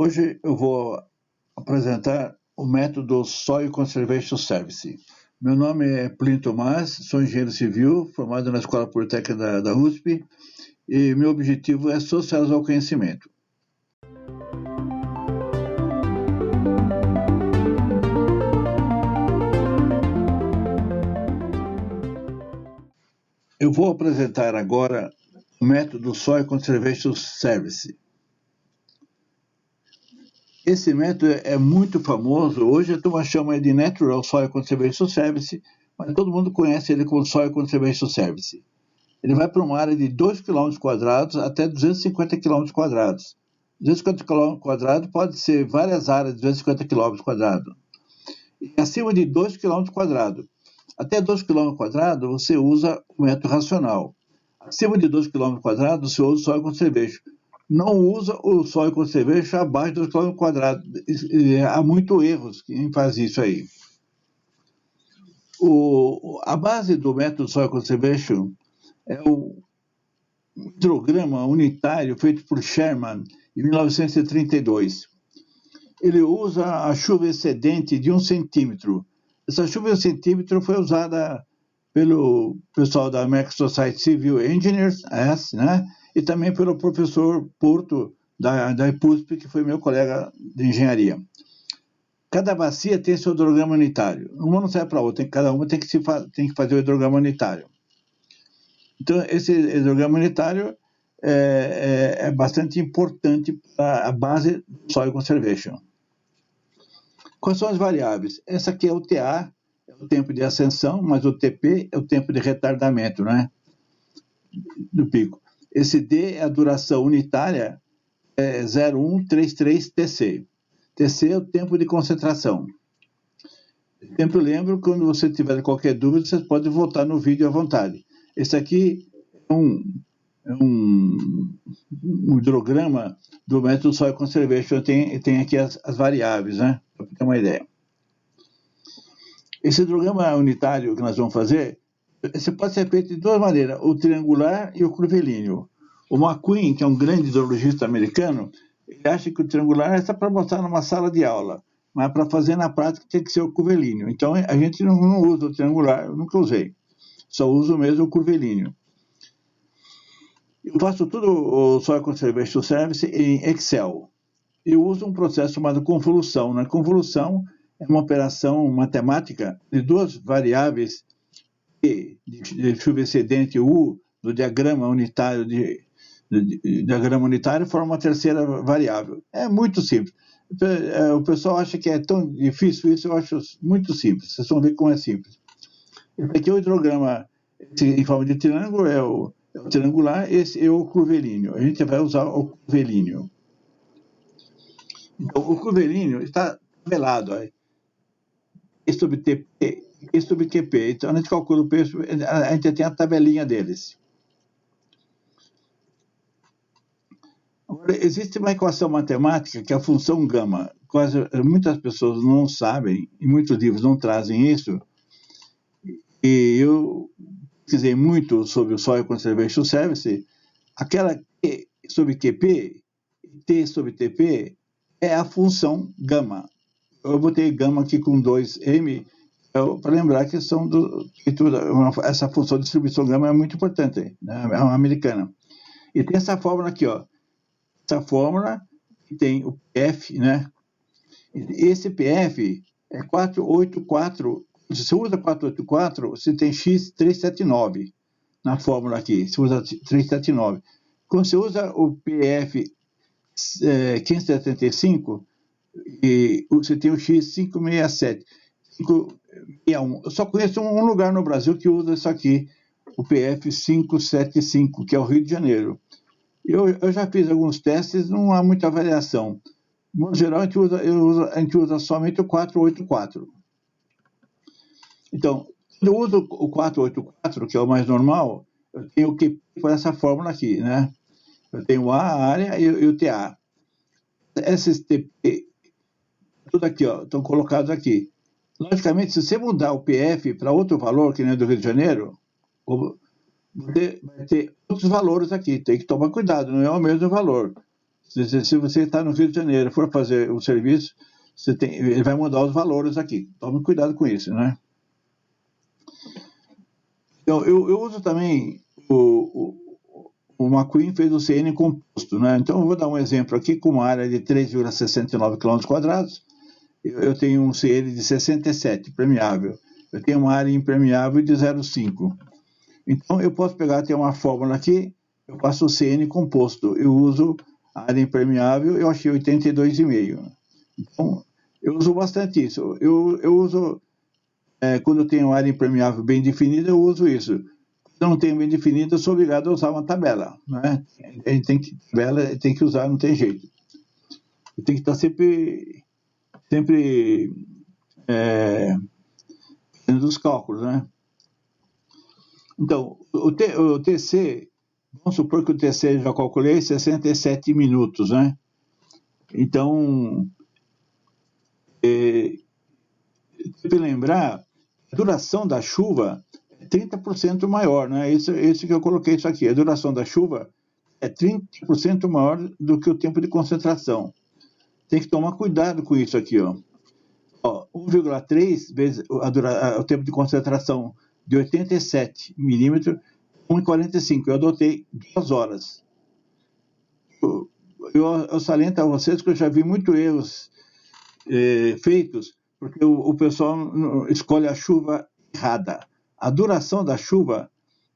Hoje eu vou apresentar o método Soil Conservation Service. Meu nome é Plínio Tomás, sou engenheiro civil, formado na Escola Politécnica da USP, e meu objetivo é socializar o conhecimento. Eu vou apresentar agora o método Soil Conservation Service. Esse método é muito famoso. Hoje a turma chama de Natural Soil Conservation Service, mas todo mundo conhece ele como Soil Conservation Service. Ele vai para uma área de 2 km² até 250 km². 250 km² pode ser várias áreas de 250 km². E acima de 2 km². Até 2 km² você usa o método racional. Acima de 2 km² você usa o Soil Conservation. Não usa o Soil Conservation abaixo de 2 km². Há muitos erros em fazer isso aí. A base do método Soil Conservation é o hidrograma unitário feito por Sherman em 1932. Ele usa a chuva excedente de 1 centímetro. Essa chuva de 1 centímetro foi usada pelo pessoal da American Society Civil Engineers, né? E também pelo professor Porto, da IPUSP, que foi meu colega de engenharia. Cada bacia tem seu hidrograma unitário. Uma não serve para a outra, cada uma tem que fazer o hidrograma unitário. Então, esse hidrograma unitário é bastante importante para a base do Soil Conservation. Quais são as variáveis? Essa aqui é o TA, é o tempo de ascensão, mas o TP é o tempo de retardamento, né? Do pico. Esse D é a duração unitária, 0,133 TC. TC é o tempo de concentração. Sempre lembro, quando você tiver qualquer dúvida, você pode voltar no vídeo à vontade. Esse aqui é um hidrograma do método Soil Conservation. Tem aqui as variáveis, né? Para ter uma ideia. Esse hidrograma unitário que nós vamos fazer, esse pode ser feito de duas maneiras, o triangular e o curvilíneo. O McQueen, que é um grande hidrologista americano, ele acha que o triangular é só para mostrar numa sala de aula, mas para fazer na prática tem que ser o curvilíneo. Então a gente não usa o triangular, eu nunca usei, só uso mesmo o curvilíneo. Eu faço tudo o Soil Conservation Service em Excel. Eu uso um processo chamado convolução. Na convolução é uma operação matemática de duas variáveis, P, de chuva excedente, U, do diagrama unitário diagrama unitário, forma uma terceira variável. É muito simples. O pessoal acha que é tão difícil isso, eu acho muito simples. Vocês vão ver como é simples. Esse aqui é o hidrograma em forma de triângulo, é o triangular, esse é o curvilíneo. A gente vai usar o curvilíneo. Então, o curvilíneo está tabelado aí. E sobre TP e sobre QP. Então, a gente calcula o preço, a gente tem a tabelinha deles. Agora, existe uma equação matemática que é a função gama. Muitas pessoas não sabem, e muitos livros não trazem isso, e eu pesquisei muito sobre o Soil Conservation Service. Aquela Q sobre QP, T sobre TP, é a função gama. Eu botei gama aqui com 2M, para lembrar que essa função de distribuição gama é muito importante, né? É uma americana. E tem essa fórmula aqui, ó. Essa fórmula que tem o PF, né? Esse PF é 484. Se você usa 484, você tem X379 na fórmula aqui. Você usa 379. Quando você usa o PF 575, e você tem o X567. 561. Eu só conheço um lugar no Brasil que usa isso aqui, o PF 575, que é o Rio de Janeiro. Eu já fiz alguns testes, não há muita variação. No geral, a gente usa somente o 484. Então, quando eu uso o 484, que é o mais normal, eu tenho que por essa fórmula aqui, né? Eu tenho a área e o TA. Esses TP, tudo aqui, ó, estão colocados aqui. Logicamente, se você mudar o PF para outro valor, que nem do Rio de Janeiro, você vai ter outros valores aqui. Tem que tomar cuidado, não é o mesmo valor. Se você está no Rio de Janeiro e for fazer o serviço, ele vai mudar os valores aqui. Tome cuidado com isso, né? Então, eu uso também o McQueen fez o CN composto, né? Então, eu vou dar um exemplo aqui com uma área de 3,69 km². Eu tenho um CN de 67, permeável. Eu tenho uma área impermeável de 0,5. Então, eu posso pegar, ter uma fórmula aqui, eu faço o CN composto. Eu uso a área impermeável, eu achei 82,5. Então, eu uso bastante isso. Eu uso, quando eu tenho área impermeável bem definida, eu uso isso. Quando eu não tenho bem definida, eu sou obrigado a usar uma tabela, né? A gente tem que usar, não tem jeito. Eu tenho que estar sempre fazendo os cálculos, né? Então, o TC, vamos supor que o TC eu já calculei 67 minutos, né? Então, tem que lembrar, a duração da chuva é 30% maior, né? Esse que eu coloquei isso aqui, a duração da chuva é 30% maior do que o tempo de concentração. Tem que tomar cuidado com isso aqui, ó. 1,3 vezes o tempo de concentração de 87 milímetros, 1,45. Eu adotei 2 horas. Eu saliento a vocês que eu já vi muitos erros feitos, porque o pessoal escolhe a chuva errada. A duração da chuva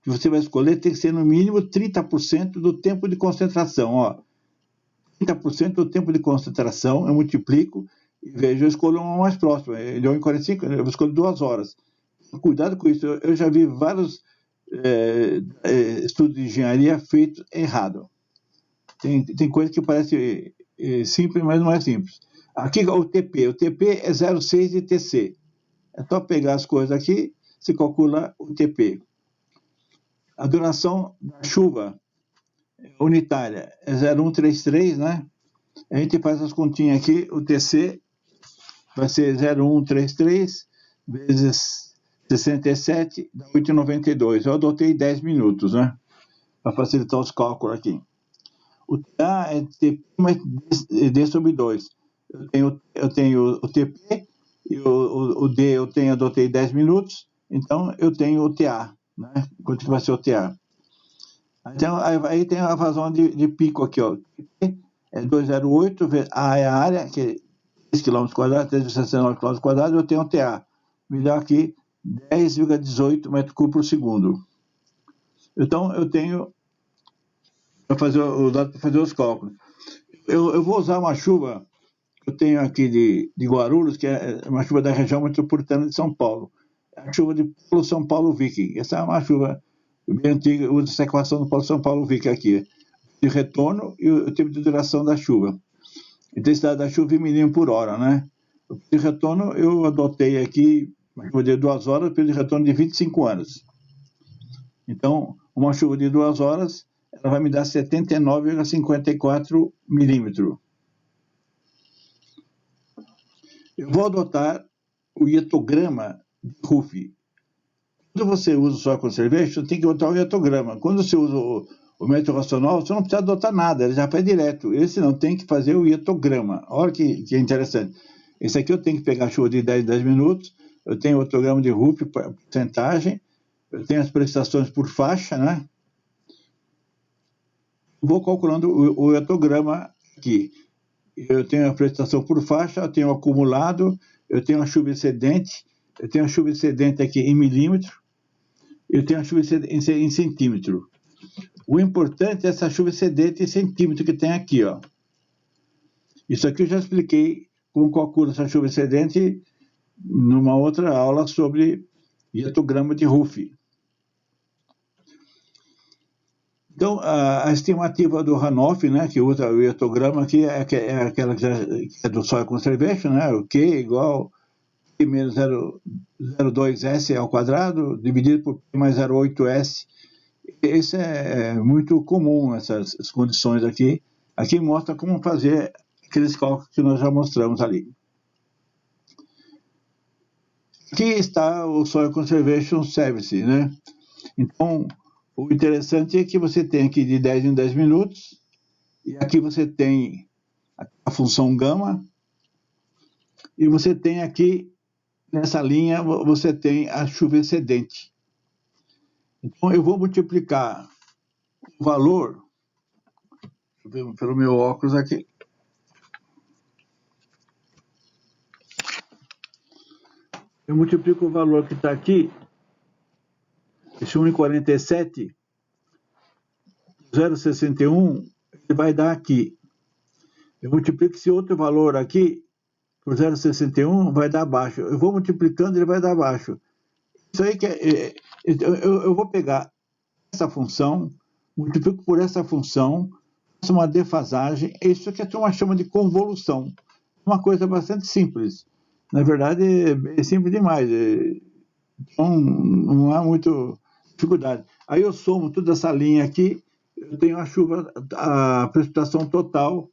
que você vai escolher tem que ser no mínimo 30% do tempo de concentração. Ó. 30% do tempo de concentração, eu multiplico e vejo, eu escolho uma mais próxima. Ele é 1,45, eu escolho 2 horas. Cuidado com isso, eu já vi vários estudos de engenharia feitos errado. Tem coisa que parece simples, mas não é simples. Aqui é o TP. O TP é 0,6 de TC. É só pegar as coisas aqui, se calcula o TP. A duração da chuva unitária é 0,133, né? A gente faz as continhas aqui, o TC vai ser 0,133 vezes 67, dá 8,92. Eu adotei 10 minutos, né? Para facilitar os cálculos aqui. O TA é TP mais D sobre 2. Eu tenho o TP e o D eu adotei 10 minutos, então eu tenho o TA, né? Quanto que vai ser o TA? Então, aí tem a vazão de pico aqui, ó. TP é 208, A é a área, que é 3 km², 3,69 km², eu tenho o TA. Me dá aqui 10,18 metros cúbicos por segundo. Então, eu tenho para fazer os cálculos. Eu vou usar uma chuva que eu tenho aqui de Guarulhos, que é uma chuva da região metropolitana de São Paulo. É a chuva de Polo São Paulo Viking. Essa é uma chuva bem antiga, eu uso essa equação do Polo São Paulo Viking aqui. De retorno e o tempo de duração da chuva. Intensidade da chuva em milímetro por hora, né? O tempo de retorno eu adotei aqui, uma chuva de 2 horas, o tempo de retorno de 25 anos. Então, uma chuva de 2 horas, ela vai me dar 79,54 milímetros. Eu vou adotar o hietograma de Ruff. Quando você usa o Soil Conservation, você tem que adotar o hietograma. Quando você usa o método racional, você não precisa adotar nada, ele já faz direto. Esse não, tem que fazer o hietograma. Olha que interessante. Esse aqui eu tenho que pegar a chuva de 10 minutos, eu tenho o hietograma de Ruff, porcentagem, eu tenho as prestações por faixa, né? Vou calculando o hietograma aqui. Eu tenho a prestação por faixa, eu tenho o acumulado, eu tenho a chuva excedente, eu tenho a chuva excedente aqui em milímetro, eu tenho a chuva excedente em centímetro. O importante é essa chuva excedente em centímetro que tem aqui, ó. Isso aqui eu já expliquei como calcula essa chuva excedente numa outra aula sobre hietograma de Ruff. Então, a estimativa do Hanoff, né, que usa o hietograma aqui, é aquela que é do Soil Conservation, né, o Q igual P menos 0,02S ao quadrado, dividido por P mais 0,8S. Esse é muito comum, essas condições aqui. Aqui mostra como fazer aqueles cálculos que nós já mostramos ali. Aqui está o Soil Conservation Service, né? Então, o interessante é que você tem aqui de 10 em 10 minutos, E aqui você tem a função gama, e você tem aqui, nessa linha, você tem a chuva excedente. Então, eu vou multiplicar o valor, pelo meu óculos aqui, eu multiplico o valor que está aqui, esse 1,47, 0,61, ele vai dar aqui. Eu multiplico esse outro valor aqui por 0,61, vai dar baixo. Eu vou multiplicando, ele vai dar baixo. Isso aí que eu vou pegar essa função, multiplico por essa função, faço uma defasagem. Isso aqui a turma chama de convolução. Uma coisa bastante simples. Na verdade, é simples demais. Então, não há muita dificuldade. Aí eu somo toda essa linha aqui, eu tenho a chuva, a precipitação total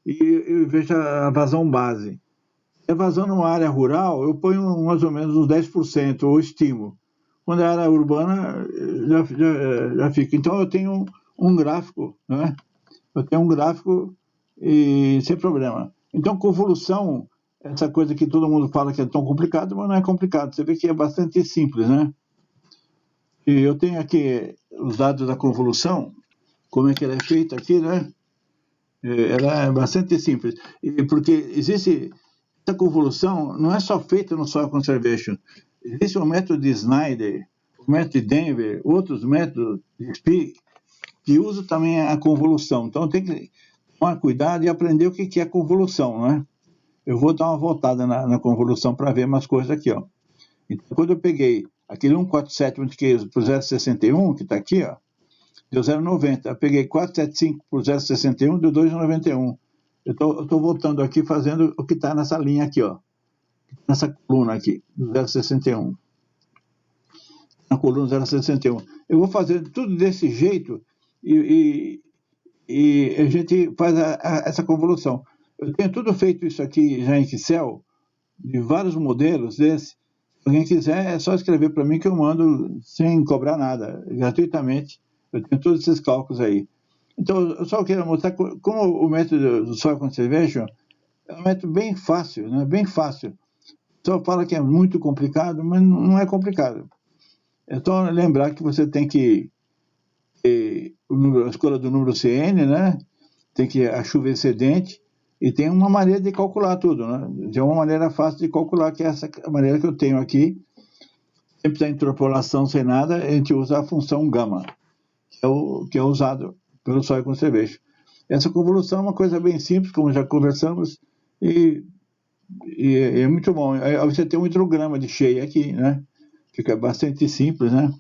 e vejo a vazão base. A vazão numa área rural, eu ponho mais ou menos uns 10%, ou estimo. Quando é área urbana, já fica. Então, eu tenho um gráfico, né? Eu tenho um gráfico e sem problema. Então, convolução, essa coisa que todo mundo fala que é tão complicado, mas não é complicado. Você vê que é bastante simples, né? E eu tenho aqui os dados da convolução, como é que ela é feita aqui, né? Ela é bastante simples. Porque existe... Essa convolução não é só feita no Soil Conservation. Existe o método de Snyder, o método de Denver, outros métodos de SPI, que usam também a convolução. Então, tem que tomar cuidado e aprender o que é convolução, né? Eu vou dar uma voltada na convolução para ver umas coisas aqui, ó. Então, quando eu peguei aquele 147 multipliquei por 0,61, que está aqui, ó, deu 0,90. Eu peguei 475 por 0,61, deu 2,91. Eu estou voltando aqui fazendo o que está nessa linha aqui, ó. Nessa coluna aqui, 0,61. Na coluna 0,61. Eu vou fazer tudo desse jeito e a gente faz essa convolução. Eu tenho tudo feito isso aqui já em Excel, de vários modelos desse. Se alguém quiser, é só escrever para mim que eu mando sem cobrar nada, gratuitamente. Eu tenho todos esses cálculos aí. Então, eu só quero mostrar como o método do Soil Conservation é um método bem fácil, né? Bem fácil. Só fala que é muito complicado, mas não é complicado. É só lembrar que você tem que a escolha do número CN, né? Tem que a chuva excedente e tem uma maneira de calcular tudo, né? Tem uma maneira fácil de calcular, que é essa maneira que eu tenho aqui. Sempre tem interpolação sem nada, a gente usa a função gama, que é usado pelo Soil Conservation. Essa convolução é uma coisa bem simples, como já conversamos, e é muito bom. Aí você tem um hidrograma de cheia aqui, né? Fica bastante simples, né?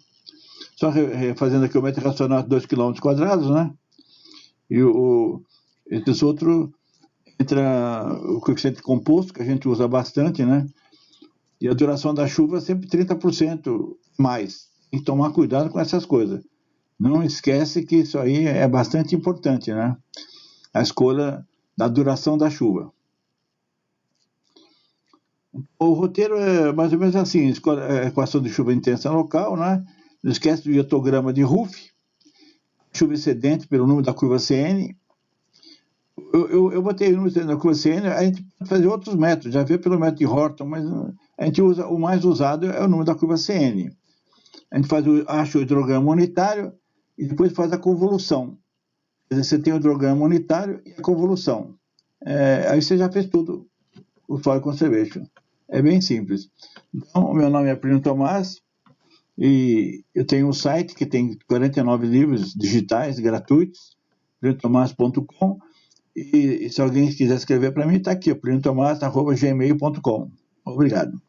Só fazendo aqui o método racional de 2 km², né? E esses outros, entra o coeficiente composto, que a gente usa bastante, né? E a duração da chuva é sempre 30% mais. Tem que tomar cuidado com essas coisas. Não esquece que isso aí é bastante importante, né? A escolha da duração da chuva. O roteiro é mais ou menos assim: escolhe a equação de chuva intensa local, né? Não esquece do iotograma de Ruff, chuva excedente pelo número da curva CN. Eu botei o número da curva CN, a gente pode fazer outros métodos, já viu pelo método de Horton, mas a gente usa, o mais usado é o número da curva CN. A gente acha o hidrograma unitário e depois faz a convolução. Quer dizer, você tem o hidrograma unitário e a convolução. Aí você já fez tudo, o Soil Conservation. É bem simples. Então, o meu nome é Plínio Tomás e eu tenho um site que tem 49 livros digitais gratuitos, pliniotomás.com, e se alguém quiser escrever para mim, está aqui, pliniotomás@gmail.com. Obrigado.